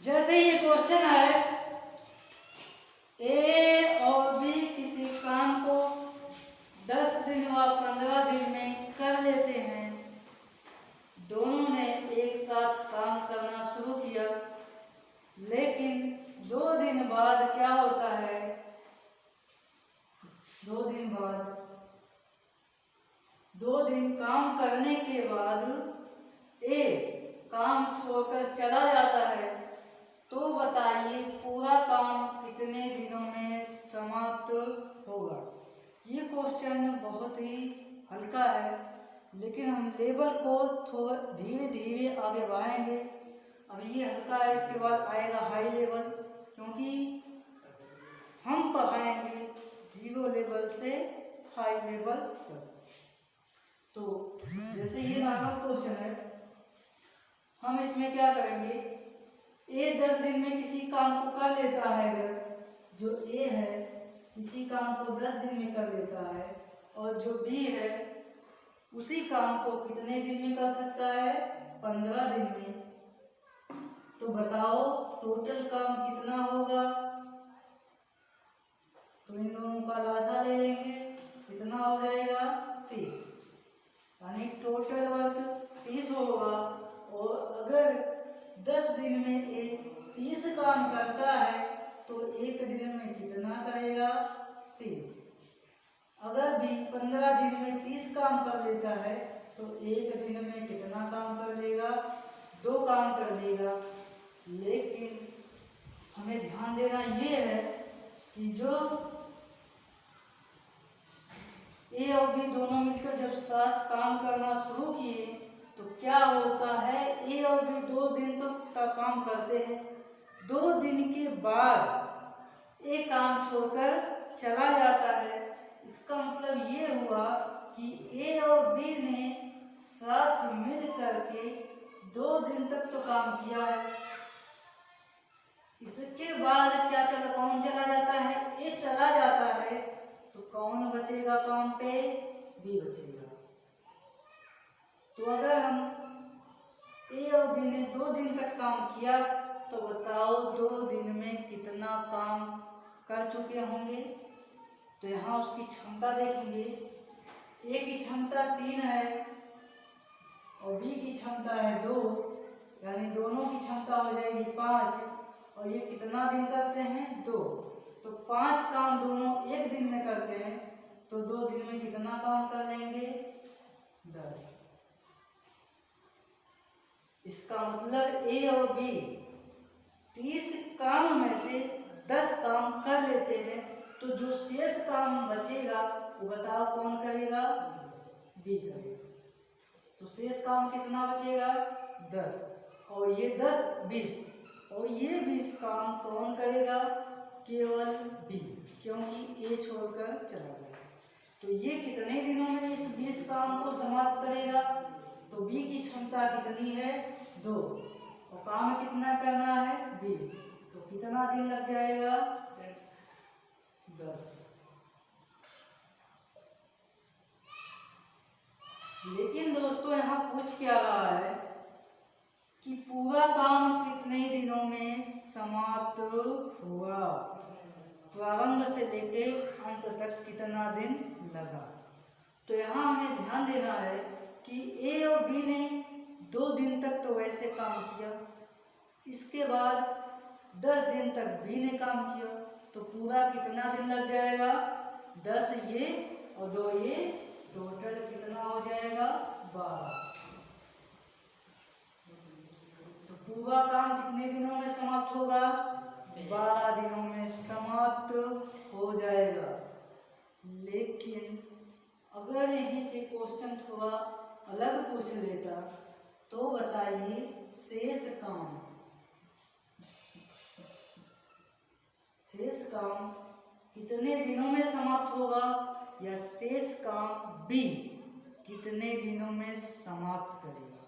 जैसे ये क्वेश्चन है, ए और बी किसी काम को 10 दिन व 15 दिन में कर लेते हैं। दोनों ने एक साथ काम करना शुरू किया, लेकिन 2 दिन बाद क्या होता है? 2 दिन बाद, 2 दिन काम करने के बाद ए काम छोड़कर चला जाता है। तो बताइए पूरा काम कितने दिनों में समाप्त होगा? ये क्वेश्चन बहुत ही हल्का है, लेकिन हम लेवल को थोड़ा धीरे धीरे आगे बढ़ाएंगे। अब ये हल्का है, इसके बाद आएगा हाई लेवल, क्योंकि हम पढ़ाएंगे 0 लेवल से हाई लेवल तक। तो जैसे ये नॉर्मल क्वेश्चन है, हम इसमें क्या करेंगे? ए 10 दिन में किसी काम को कर लेता है। अगर जो ए है किसी काम को 10 दिन में कर लेता है, और जो बी है उसी काम को कितने दिन में कर सकता है? 15 दिन में। तो बताओ टोटल काम कितना होगा? तो इन दोनों का लासा ले लेंगे, कितना हो जाएगा? 30। यानी टोटल वर्क 30 होगा। और अगर 10 दिन में ए 30 काम करता है तो एक दिन में कितना करेगा? 3। अगर भी 15 दिन में 30 काम कर लेता है तो एक दिन में कितना काम कर लेगा? 2 काम कर लेगा। लेकिन हमें ध्यान देना ये है कि जो ए और बी दोनों मिलकर जब साथ काम करना शुरू किए तो क्या होता है? ए और बी 2 दिन तक काम करते हैं। 2 दिन के बाद ए काम छोड़कर चला जाता है। इसका मतलब ये हुआ कि ए और बी ने साथ मिल करके 2 दिन तक तो काम किया है। इसके बाद कौन चला जाता है? ए चला जाता है, तो कौन बचेगा काम पे? बी बचेगा। तो अगर हम ए और बी ने 2 दिन तक काम किया तो बताओ 2 दिन में कितना काम कर चुके होंगे? तो यहाँ उसकी क्षमता देखेंगे। ए की क्षमता 3 है और बी की क्षमता है 2, यानी दोनों की क्षमता हो जाएगी 5। और ये कितना दिन करते हैं? 2। तो 5 काम दोनों एक दिन में करते हैं, तो 2 दिन में कितना काम कर लेंगे? 10। इसका मतलब ए और बी 30 काम में से 10 काम कर लेते हैं, तो जो शेष काम बचेगा वो बताओ कौन करेगा? बी करेगा। तो शेष काम कितना बचेगा? 10। और ये 10 20, और ये 20 काम कौन करेगा? केवल बी, क्योंकि ए छोड़कर चला गया। तो ये कितने दिनों में इस 20 काम को समाप्त करेगा? तो बी की क्षमता कितनी है? 2, और काम कितना करना है? 20। तो कितना दिन लग जाएगा? 10। लेकिन दोस्तों यहाँ पूछ क्या रहा है कि पूरा काम कितने दिनों में समाप्त हुआ? प्रारंभ से लेके अंत तक कितना दिन लगा? तो यहाँ हमें ध्यान देना है कि ए और बी ने 2 दिन तक तो वैसे काम किया, इसके बाद 10 दिन तक बी ने काम किया, तो पूरा कितना दिन लग जाएगा? 10 ये और 2 ये, टोटल कितना हो जाएगा? 12। तो पूरा काम कितने दिनों में समाप्त होगा? 12 दिनों में समाप्त हो जाएगा। लेकिन अगर यहीं से क्वेश्चन थोड़ा अलग पूछ लेता तो बताइए शेष काम कितने दिनों में समाप्त होगा, या शेष काम बी कितने दिनों में समाप्त करेगा?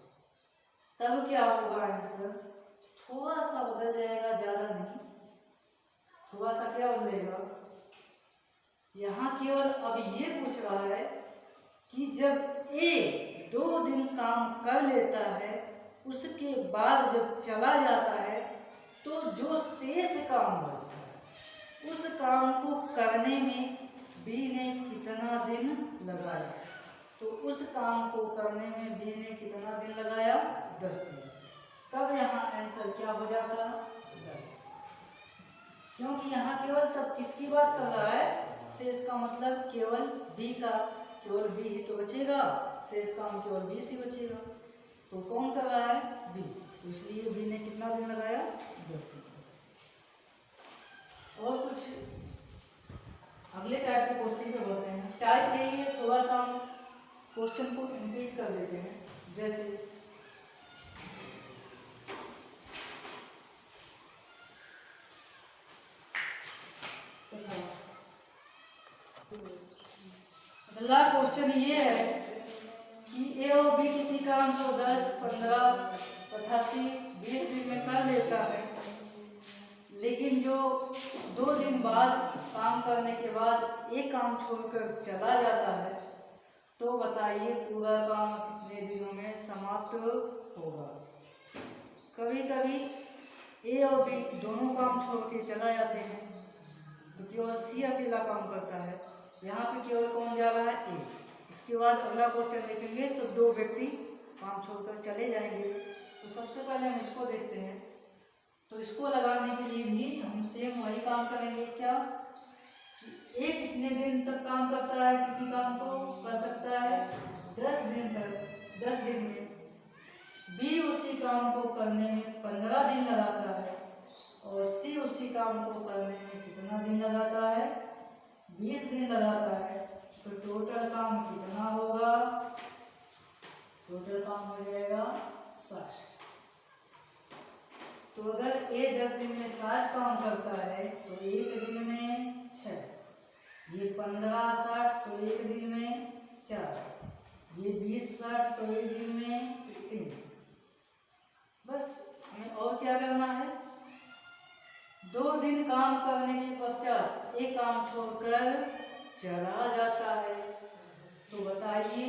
तब क्या होगा आंसर? थोड़ा सा बदल जाएगा, ज्यादा नहीं। थोड़ा सा क्या बदलेगा? यहाँ केवल अब ये पूछ रहा है कि जब ए 2 दिन काम कर लेता है, उसके बाद जब चला जाता है तो जो शेष काम बचता है उस काम को करने में बी ने कितना दिन लगाया? तो उस काम को करने में बी ने कितना दिन लगाया? 10 दिन। तब यहाँ आंसर क्या हो जाता? 10। क्योंकि यहाँ केवल तब किसकी बात कर रहा है? शेष का मतलब केवल बी का, केवल बी ही तो बचेगा, शेष काम केवल बी से बचेगा। तो कौन कर रहा है? बी। तो इसलिए बी ने कितना दिन लगाया? 10 दिन। और कुछ अगले टाइप के क्वेश्चन पे बढ़ते हैं। टाइप यही है, थोड़ा सा हम क्वेश्चन को इंक्रीज कर देते हैं। जैसे अगला क्वेश्चन ये है कि ए और बी किसी काम को 10, 15, 88, 20 दिन में कर लेता है, लेकिन जो 2 दिन बाद काम करने के बाद एक काम छोड़कर चला जाता है, तो बताइए पूरा काम कितने दिनों में समाप्त होगा? कभी कभी ए और बी दोनों काम छोड़ के चला जाते हैं, तो केवल सी अकेला काम करता है। यहाँ पे केवल कौन जा रहा है? ए। इसके बाद अगला क्वेश्चन देखेंगे तो 2 व्यक्ति काम छोड़कर चले जाएंगे। तो सबसे पहले हम इसको देखते हैं। तो इसको लगाने के लिए भी हम सेम वही काम करेंगे। क्या? ए कितने दिन तक काम करता है? किसी काम को कर सकता है 10 दिन तक, 10 दिन में। बी उसी काम को करने में 15 दिन लगाता है और सी उसी काम को करने में कितना दिन लगाता है? 20 दिन लगाता है। तो टोटल काम कितना होगा? टोटल काम हो जाएगा 60। तो अगर ए 10 दिन में 60 काम करता है तो एक दिन में 6, ये 15 60 तो एक दिन में 4, ये 20 60 तो एक दिन में 3। बस हमें और क्या करना है? 2 दिन काम करने के पश्चात एक काम छोड़कर चला जाता है। तो बताइए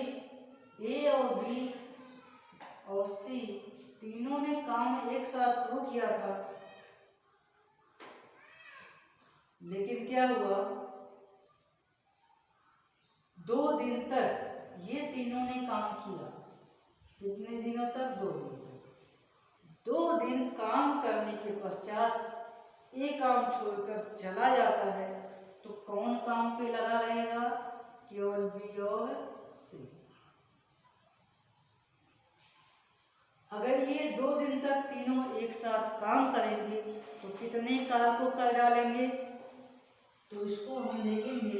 ए और बी और सी तीनों ने काम एक साथ शुरू किया था, लेकिन क्या हुआ? 2 दिन तक ये तीनों ने काम किया। कितने दिनों तक? 2 दिन तक। 2 दिन काम करने के पश्चात एक काम छोड़कर चला जाता है, तो कौन काम पे लगा रहेगा? केवल बी और सी। अगर ये 2 दिन तक तीनों एक साथ काम करेंगे तो कितने कार्य को कर डालेंगे? तो इसको हम देखेंगे।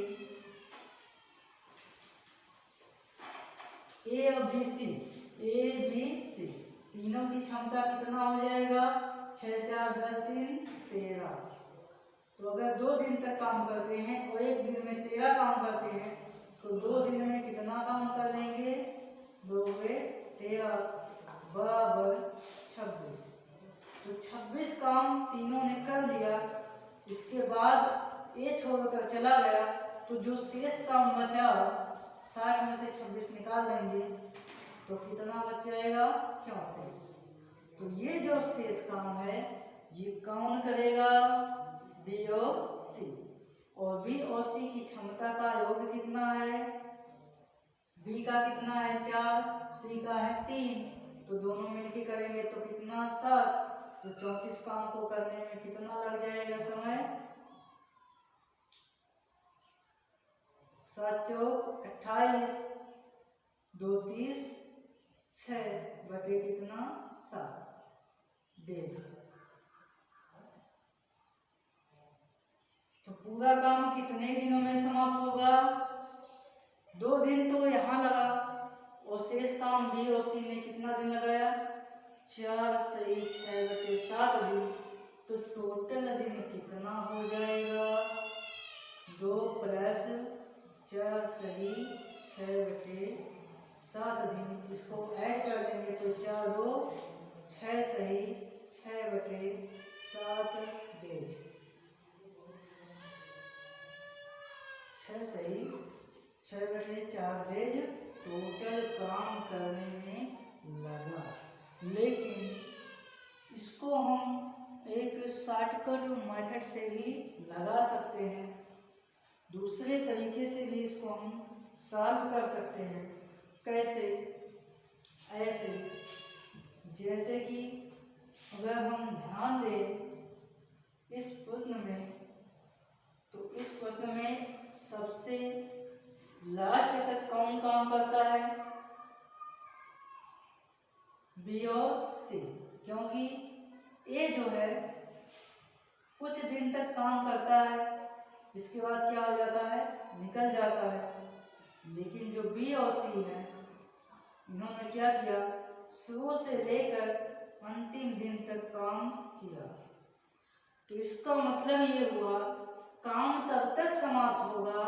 ए और B C, A B C तीनों की क्षमता कितना हो जाएगा? 6 4 10 3 13। तो अगर 2 दिन तक काम करते हैं और एक दिन में 13 काम करते हैं, तो 2 दिन में कितना काम कर लेंगे? 2 में 13 बराबर 26। तो 26 काम तीनों ने कर लिया। इसके बाद ए छोड़कर चला गया, तो जो शेष काम बचा 60 में से 26 निकाल देंगे तो कितना बच जाएगा? 34। तो ये जो शेष काम है ये कौन करेगा? बी और सी। और बी और सी की क्षमता का योग कितना है? बी का कितना है? 4, सी का है 3। तो दोनों मिलके करेंगे तो कितना? 7। तो 34 काम को करने में कितना लग जाएगा समय? 7 चौक 28, 2 30, 6 बटे कितना? 7 डेज। तो पूरा काम कितने दिनों में समाप्त होगा? 2 दिन तो यहाँ लगा और शेष काम बी और सी ने कितना दिन लगाया? 4 सही 6 बटे 7 दिन। तो टोटल दिन कितना हो जाएगा? 2 प्लस 4 सही 6 बटे 7 दिन। इसको ऐड कर देंगे तो 4 2 6 सही 6 बटे 7 डेज। 6 सही 6 बटे 4 डेज टोटल काम करने में लगा। लेकिन इसको हम एक शॉर्टकट मेथड से भी लगा सकते हैं, दूसरे तरीके से भी इसको हम सॉल्व कर सकते हैं। कैसे? ऐसे, जैसे कि अगर हम ध्यान दें इस प्रश्न में, तो इस प्रश्न में सबसे लास्ट तक कौन काम करता है? बी और सी, क्योंकि ए जो है कुछ दिन तक काम करता है, इसके बाद क्या हो जाता है? निकल जाता है। लेकिन जो बी और सी है, इन्होंने क्या किया? शुरू से लेकर अंतिम दिन तक काम किया। तो इसका मतलब ये हुआ, काम तब तक समाप्त होगा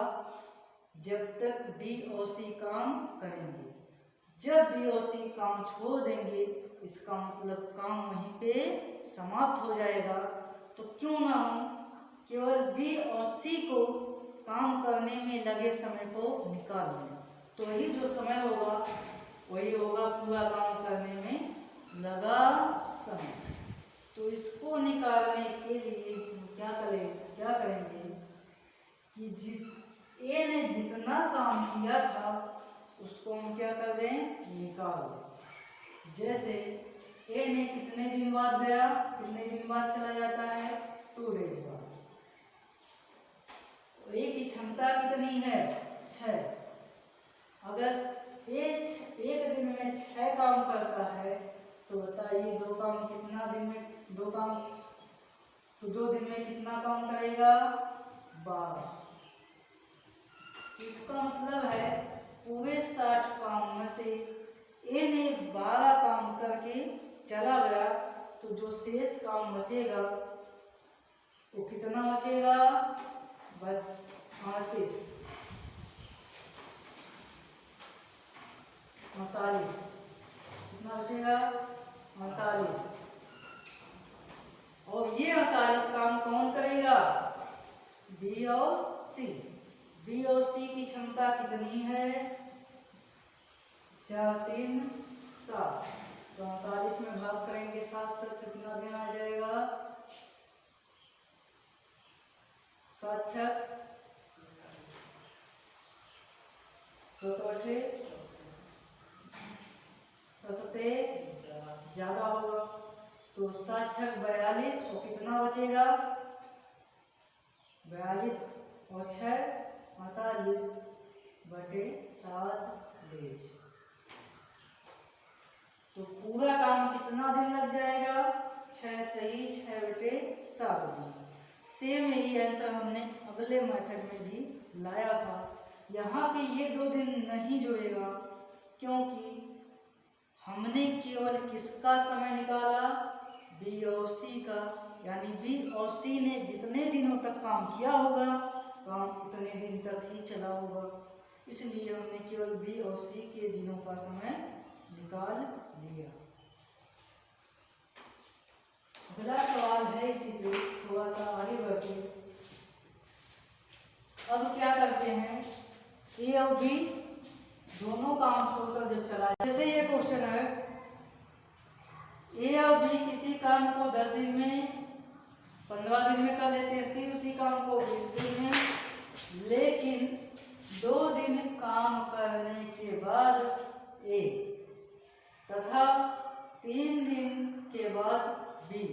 जब तक बी और सी काम करेंगे। जब बी और सी काम छोड़ देंगे, इसका मतलब काम वहीं पे समाप्त हो जाएगा। तो क्यों ना हम केवल बी और सी को काम करने में लगे समय को निकाल लें, तो वही जो समय होगा वही होगा पूरा काम करने में लगा समय। तो इसको निकालने के लिए क्या करेंगे कि ए ने जितना काम किया था उसको हम क्या कर दें? निकाल दें। जैसे ए ने कितने दिन बाद गया, कितने दिन बाद चला जाता है? 2 डेज बाद। और ए की क्षमता कितनी है? 6। अगर ए एक दिन में 6 काम करता है, तो बताइए 2 काम कितना दिन में? 2 काम, तो 2 दिन में कितना काम करेगा? 12। इसका मतलब है पूरे 60 काम में से ए ने 12 काम करके चला गया, तो जो शेष काम बचेगा वो कितना बचेगा? 38, 48। कितना बचेगा? 48। और ये 48 काम कौन करेगा? बी और सी। बी और सी की क्षमता कितनी है? 4, 3, 7। तो 48 में भाग करेंगे 7 से, कितना दिन आ जाएगा? 7 6 ज्यादा होगा, तो 7 6 42। और कितना बचेगा? 42 और 6 48 बटे 7 डेज। तो पूरा काम कितना दिन लग जाएगा? 6 सही 6 बटे 7 दिन। सेम यही आंसर हमने अगले मेथड में भी लाया था। यहाँ पे ये 2 दिन नहीं जुड़ेगा, क्योंकि हमने केवल किसका समय निकाला? बी और सी का। यानी बी और सी ने जितने दिनों तक काम किया होगा, काम उतने दिन तक ही चला होगा, इसलिए हमने केवल बी और सी के दिनों का समय निकाल लिया। अगला सवाल है इसी पे, थोड़ा सा आगे बढ़ते। अब क्या करते हैं? ए और बी दोनों काम छोड़कर जब चला, जैसे ये क्वेश्चन है, ए और बी किसी काम को 10 दिन में, 15 दिन में कर लेते हैं, सी उसी काम को 20 दिन में, लेकिन 2 दिन काम करने के बाद ए तथा 3 दिन के बाद बी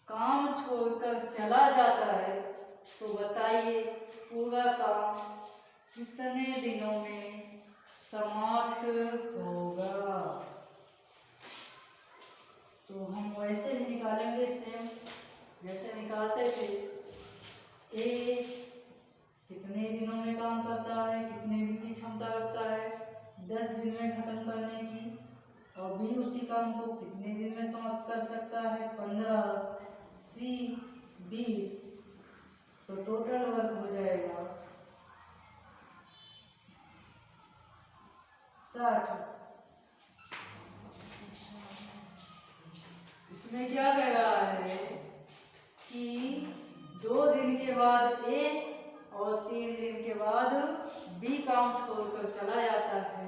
काम छोड़कर चला जाता है, तो बताइए पूरा काम कितने दिनों में समाप्त होगा? तो हम वैसे ही निकालेंगे, सेम जैसे निकालते थे। ए कितने दिनों में काम करता है, कितने दिन की क्षमता रखता है? 10 दिन में खत्म करने की। और बी उसी काम को कितने दिन में समाप्त कर सकता है? 15। सी 20। तो टोटल वर्क हो जाएगा 60। इसमें क्या कह रहा है कि 2 दिन के बाद ए और 3 दिन के बाद बी काम छोड़कर चला जाता है।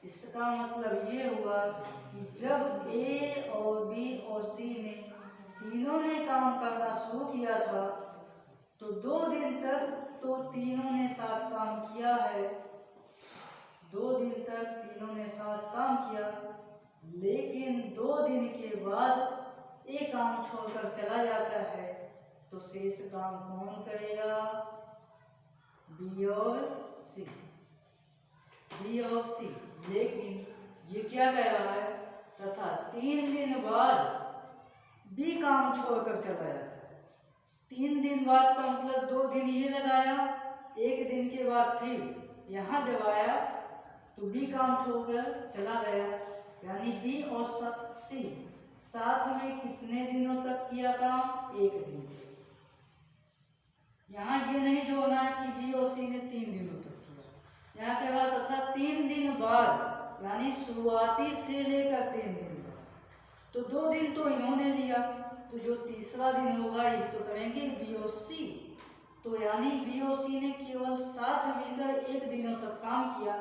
इसका मतलब ये हुआ कि जब ए और बी और सी ने था। तो 2 दिन तक तो तीनों ने साथ काम किया है, 2 दिन तक तीनों ने साथ काम किया, लेकिन 2 दिन के बाद एक काम छोड़कर चला जाता है, तो शेष काम कौन करेगा? बी और सी, बी और सी। लेकिन ये क्या कह रहा है? तथा 3 दिन बाद बी काम छोड़कर चला जाता है। 3 दिन बाद का मतलब 2 दिन ये लगाया, 1 दिन के बाद फिर यहाँ जब आया तो बी काम छोड़कर चला गया, यानी बी और सी साथ में कितने दिनों तक किया काम? 1 दिन। यहाँ ये नहीं जोड़ना है कि बी और सी ने 3 दिनों तक किया। यहाँ के बाद तथा 3 दिन बाद, यानी शुरुआती से लेकर 3 दिन बाद, तो 2 दिन तो इन्होंने लिया, तो जो तीसरा दिन होगा ये तो करेंगे बी और सी। तो यानी बी और सी ने केवल साथ मिलकर 1 दिनों तक काम किया।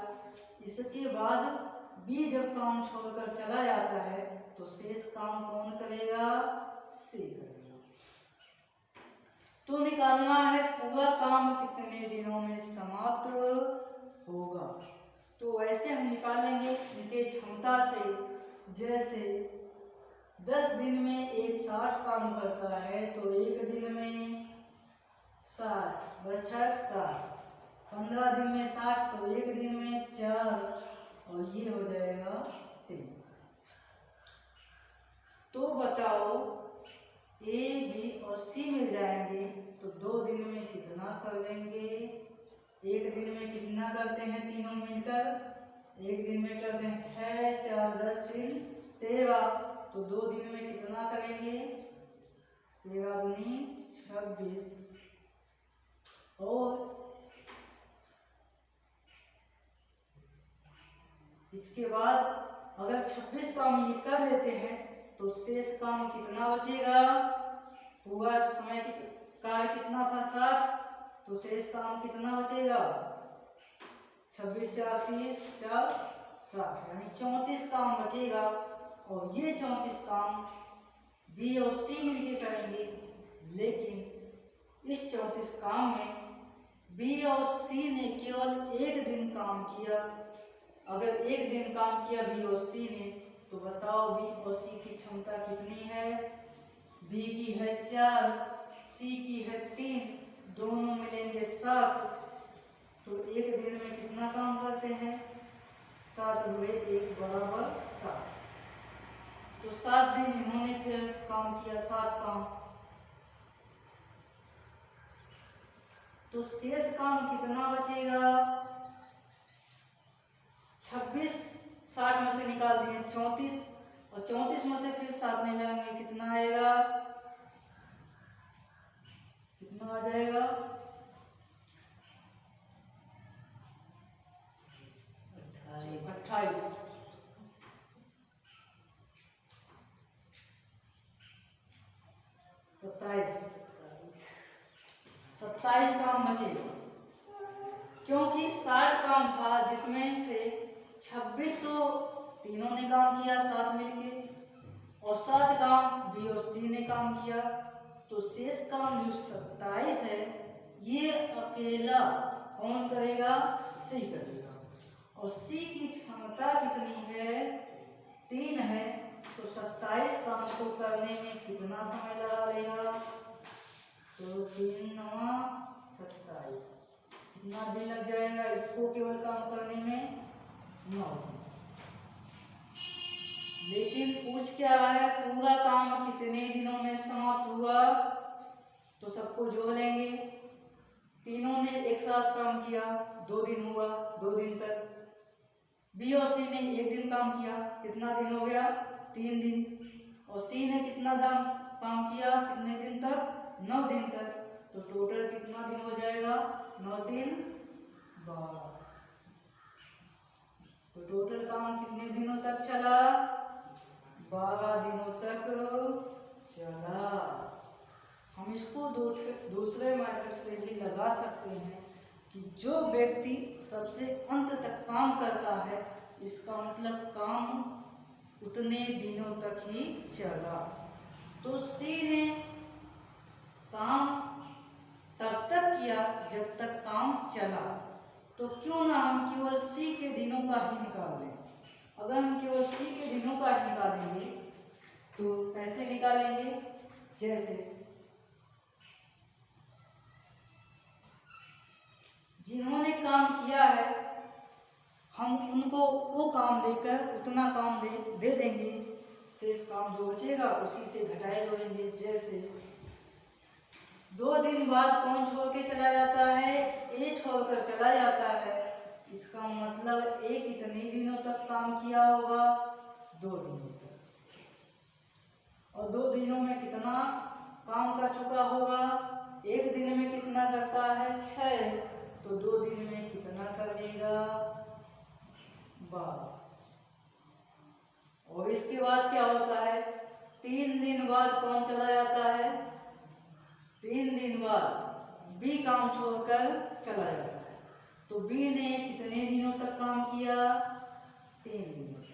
इसके बाद बी जब काम छोड़कर चला जाता है तो शेष काम कौन करेगा? सी करेगा। तो निकालना है पूरा काम कितने दिनों में समाप्त होगा। तो ऐसे हम निकालेंगे इनके क्षमता से। जैसे 10 दिन में एक 60 काम करता है, तो 1 दिन में 60 बचक 60, 15 दिन में 60, तो 1 दिन में 4, और ये हो जाएगा 3। तो बताओ ए, बी और सी मिल जाएंगे, तो 2 दिन में कितना कर देंगे? 1 दिन में कितना करते हैं तीनों मिलकर? 1 दिन में करते हैं 6, 4, 10, 3, 13। तो 2 दिन में कितना करेंगे? 13 दूनी 26। और इसके बाद अगर 26 काम ये कर लेते हैं तो शेष काम कितना बचेगा? पूरा समय कार्य कितना था? 60, तो शेष काम कितना बचेगा? 26, 4, 30, 4, 60, यानी 34 काम बचेगा। और ये 34 काम बी और सी मिलकर करेंगे, लेकिन इस 34 काम में बी और सी ने केवल 1 दिन काम किया। अगर 1 दिन काम किया बी और सी ने, तो बताओ बी और सी की क्षमता कितनी है? बी की है 4, सी की है 3, दोनों मिलेंगे 7। तो 1 दिन में कितना काम करते हैं? 7 हुए 1 बराबर 7। तो 7 दिन इन्होंने काम किया, 7 काम। तो शेष काम कितना बचेगा? 26 60 में से निकाल दिए 34, और 34 में से फिर 7 नहीं लगाएंगे, कितना आएगा? कितना आ जाएगा? 28। 27 काम बचेगा, क्योंकि 60 काम था जिसमें से 26 तो तीनों ने काम किया साथ मिलके, और 7 काम बी और सी ने काम किया। तो शेष काम जो 27 है ये अकेला कौन करेगा? सी करेगा। और सी की क्षमता कितनी है? 3 है। तो 27 काम को करने में कितना समय लगा लेगा? तो 3 9 27, कितना दिन लग जाएगा इसको केवल काम करने में? 9 दिन। लेकिन पूछ क्या रहा है? पूरा काम कितने दिनों में समाप्त हुआ? तो सबको जोड़ लेंगे। तीनों ने एक साथ काम किया, 2 दिन हुआ, 2 दिन तक। बी और सी ने 1 दिन काम किया, कितना दिन हो गया? 3 दिन। और सी ने कितना काम किया, कितने दिन तक? 9 दिन तक। तो टोटल कितना दिन हो जाएगा? 9 3 12। तो टोटल काम कितने दिनों तक चला? 12 दिनों तक चला। हम इसको दूसरे मेथड से भी लगा सकते हैं कि जो व्यक्ति सबसे अंत तक काम करता है, इसका मतलब काम उतने दिनों तक ही चला। तो सी ने काम चला। तो क्यों ना हम केवल सी के दिनों का ही निकाल लें। अगर हम केवल सी के दिनों का ही निकालेंगे तो कैसे निकालेंगे, जैसे जिन्होंने काम किया है हम उनको वो काम देकर उतना काम दे देंगे, शेष काम जो बचेगा उसी से घटाए जोड़ेंगे। जैसे 2 दिन बाद कौन छोड़ के चला जाता है, ए छोड़कर चला जाता है। इसका मतलब ए कितने दिनों तक काम किया होगा, 2 दिनों तक। और 2 दिनों में कितना काम कर चुका होगा, 1 दिन में कितना करता है 6, तो 2 दिन में कितना करेगा 12। और इसके बाद क्या होता है, 3 दिन बाद कौन चला जाता है, 3 दिन बाद बी काम छोड़कर चला जाता है। तो बी ने कितने दिनों तक काम किया, 3 दिनों तक।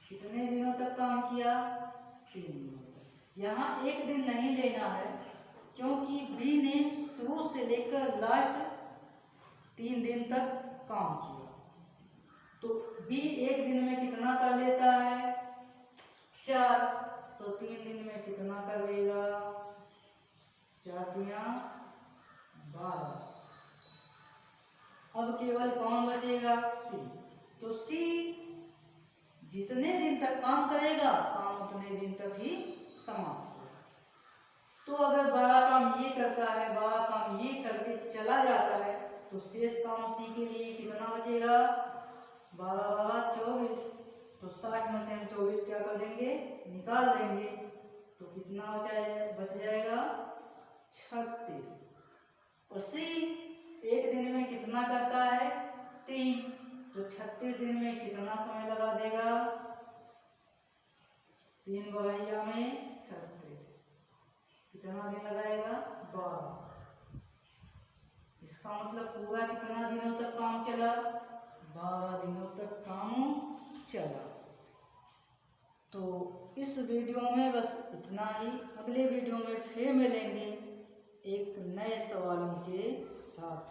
कितने दिनों तक काम किया, 3 दिनों तक। यहाँ 1 दिन नहीं लेना है क्योंकि बी ने शुरू से लेकर लास्ट 3 दिन तक काम किया। तो बी 1 दिन में कितना कर लेता है 4, तो 3 दिन में कितना कर लेगा 4 दिया 12। अब केवल कौन बचेगा, सी। तो सी जितने दिन तक काम करेगा काम उतने दिन तक ही समाप्त होगा। तो अगर 12 काम ये करता है, 12 काम ये करके चला जाता है, तो शेष काम सी के लिए कितना बचेगा, 12 12 24। तो 60 में से हम 24 क्या कर देंगे, निकाल देंगे। तो कितना बच जाएगा 36। और सी 1 दिन में कितना करता है 3, तो 36 दिन में कितना समय लगा देगा, 3 बवैया में 36, कितना दिन लगाएगा 12। इसका मतलब पूरा कितना दिनों तक काम चला, 12 दिनों तक काम चला। तो इस वीडियो में बस इतना ही। अगले वीडियो में फिर मिलेंगे एक नए सवालों के साथ।